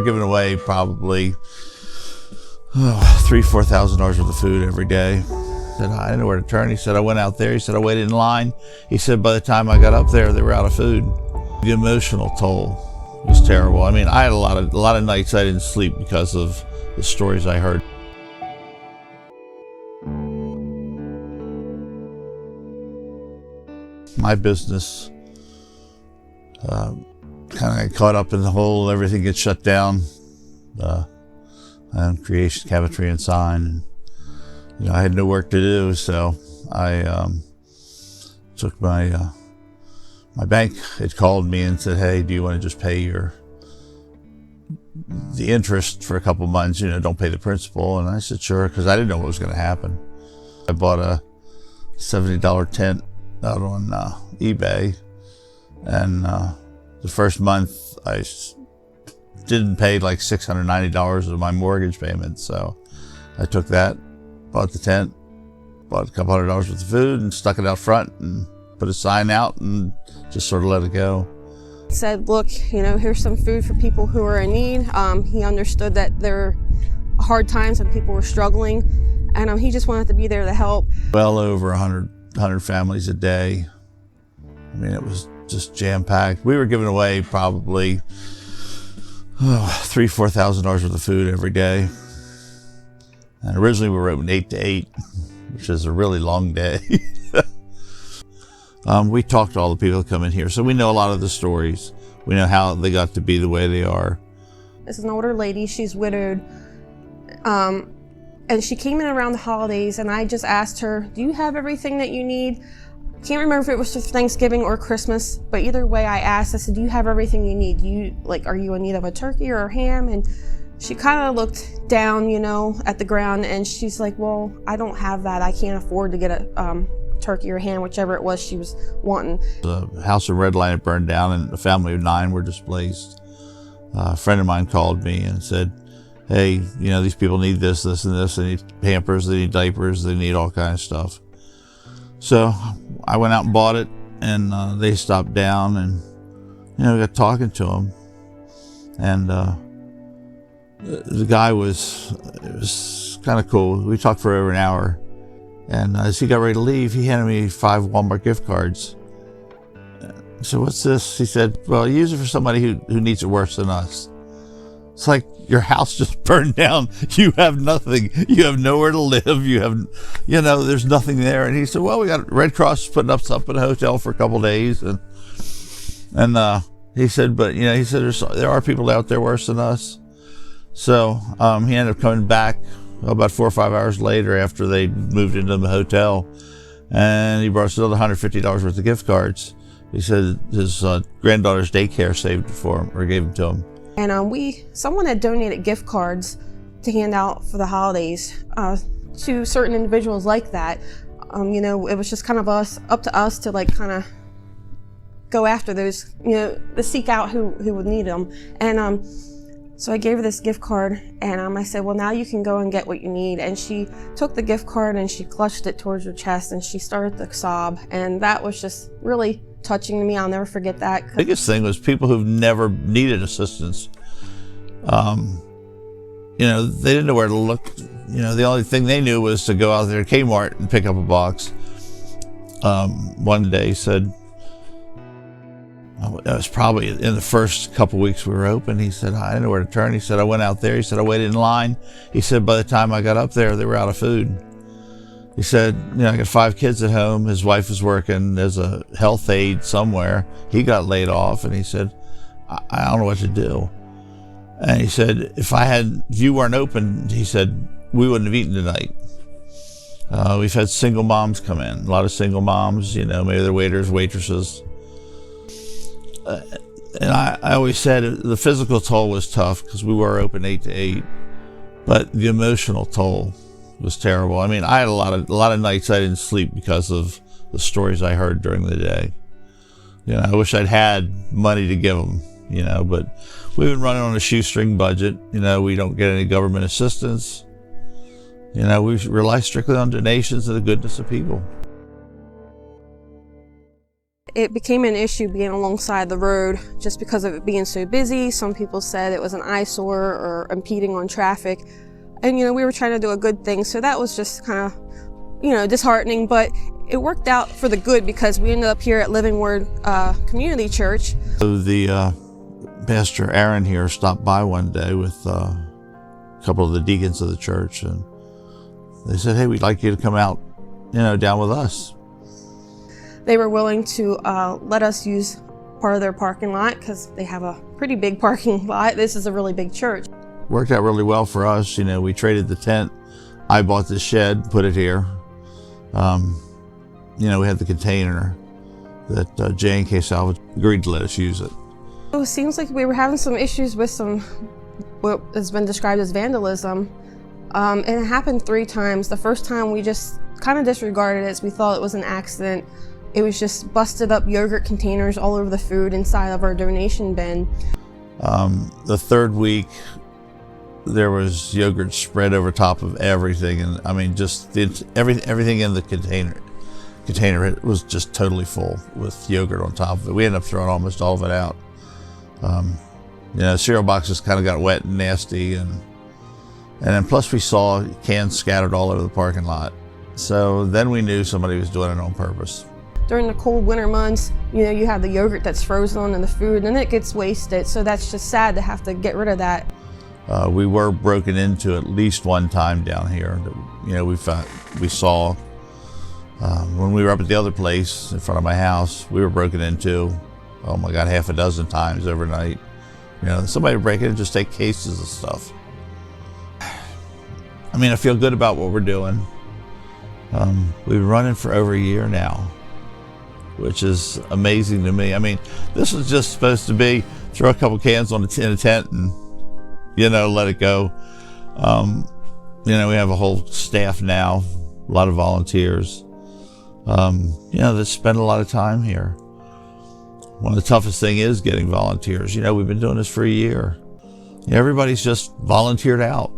giving away probably $3,000–4,000 worth of food every day. I said, I didn't know where to turn. He said, I went out there. He said, I waited in line. He said, by the time I got up there, they were out of food. The emotional toll was terrible. I mean, I had a lot of nights I didn't sleep because of the stories I heard. My business kind of got caught up in the whole everything gets shut down. Creation, cabinetry, and sign. And, I had no work to do, so I took my bank had called me and said, hey, do you want to just pay the interest for a couple months, don't pay the principal? And I said, sure, because I didn't know what was going to happen. I bought a $70 tent out on eBay, and the first month I didn't pay like $690 of my mortgage payment, so I took that, bought the tent, bought a couple $100s worth of food, and stuck it out front and put a sign out and just sort of let it go. He said, look, here's some food for people who are in need. He understood that there were hard times and people were struggling, and he just wanted to be there to help. Well over 100 families a day. I mean, it was just jam-packed. We were giving away probably $3,000–4,000 worth of food every day. And originally we were open 8 to 8, which is a really long day. We talk to all the people that come in here, so we know a lot of the stories. We know how they got to be the way they are. This is an older lady, she's widowed. And she came in around the holidays, and I just asked her, do you have everything that you need? Can't remember if it was for Thanksgiving or Christmas, but either way I asked, I said, do you have everything you need? Are you in need of a turkey or a ham? And she kind of looked down, at the ground, and she's like, well, I don't have that. I can't afford to get a turkey or ham, whichever it was she was wanting. The house in Red Line had burned down, and a family of 9 were displaced. A friend of mine called me and said, hey, these people need this, this, and this. They need Pampers, they need diapers, they need all kinds of stuff. So I went out and bought it, and they stopped down, and we got talking to them. And the guy it was kind of cool. We talked for over an hour. And as he got ready to leave, he handed me 5 Walmart gift cards. I said, what's this? He said, well, use it for somebody who needs it worse than us. It's like your house just burned down. You have nothing. You have nowhere to live. You have, there's nothing there. And he said, well, we got Red Cross putting up stuff in a hotel for a couple of days. And he said, but, he said, there are people out there worse than us. So he ended up coming back about 4 or 5 hours later after they moved into the hotel. And he brought us another $150 worth of gift cards. He said his granddaughter's daycare saved it for him, or gave them to him. And someone had donated gift cards to hand out for the holidays to certain individuals like that. It was just kind of up to us to kind of go after those, to seek out who would need them. And so I gave her this gift card, and I said, well, now you can go and get what you need. And she took the gift card and she clutched it towards her chest, and she started to sob. And that was just really touching to me. I'll never forget that. The biggest thing was people who've never needed assistance. They didn't know where to look. The only thing they knew was to go out there to Kmart and pick up a box. One day he said, that was probably in the first couple weeks we were open. He said, I didn't know where to turn. He said, I went out there. He said, I waited in line. He said, by the time I got up there, they were out of food. He said, I got 5 kids at home. His wife was working as a health aide somewhere. He got laid off, and he said, I don't know what to do. And he said, if you weren't open, he said, we wouldn't have eaten tonight. We've had single moms come in, a lot of single moms, maybe they're waiters, waitresses. And I always said the physical toll was tough because we were open 8 to 8, but the emotional toll was terrible. I mean, I had a lot of nights I didn't sleep because of the stories I heard during the day. I wish I'd had money to give them, but we've been running on a shoestring budget. We don't get any government assistance. We rely strictly on donations and the goodness of people. It became an issue being alongside the road just because of it being so busy. Some people said it was an eyesore or impeding on traffic. And, you know, we were trying to do a good thing. So that was just kind of, you know, disheartening, but it worked out for the good because we ended up here at Living Word Community Church. So the Pastor Aaron here stopped by one day with a couple of the deacons of the church, and they said, hey, we'd like you to come out, you know, down with us. They were willing to let us use part of their parking lot because they have a pretty big parking lot. This is a really big church. Worked out really well for us. You know, we traded the tent. I bought the shed, put it here. You know, we had the container that J&K Salvage agreed to let us use it. It seems like we were having some issues with what has been described as vandalism. And it happened 3 times. The first time we just kind of disregarded it as we thought it was an accident. It was just busted up yogurt containers all over the food inside of our donation bin. The third week, there was yogurt spread over top of everything, and I mean, just everything in the container. It was just totally full with yogurt on top of it. We ended up throwing almost all of it out. You know, cereal boxes kind of got wet and nasty, and then plus we saw cans scattered all over the parking lot. So then we knew somebody was doing it on purpose. During the cold winter months, you know, you have the yogurt that's frozen in the food and it gets wasted. So that's just sad to have to get rid of that. We were broken into at least one time down here. You know, we saw when we were up at the other place in front of my house, we were broken into, oh my God, half a dozen times overnight. You know, somebody would break in and just take cases of stuff. I mean, I feel good about what we're doing. We've been running for over a year now, which is amazing to me. I mean, this was just supposed to be throw a couple cans in a tent and, you know, let it go. You know, we have a whole staff now, a lot of volunteers, you know, that spend a lot of time here. One of the toughest thing is getting volunteers. You know, we've been doing this for a year. Everybody's just volunteered out.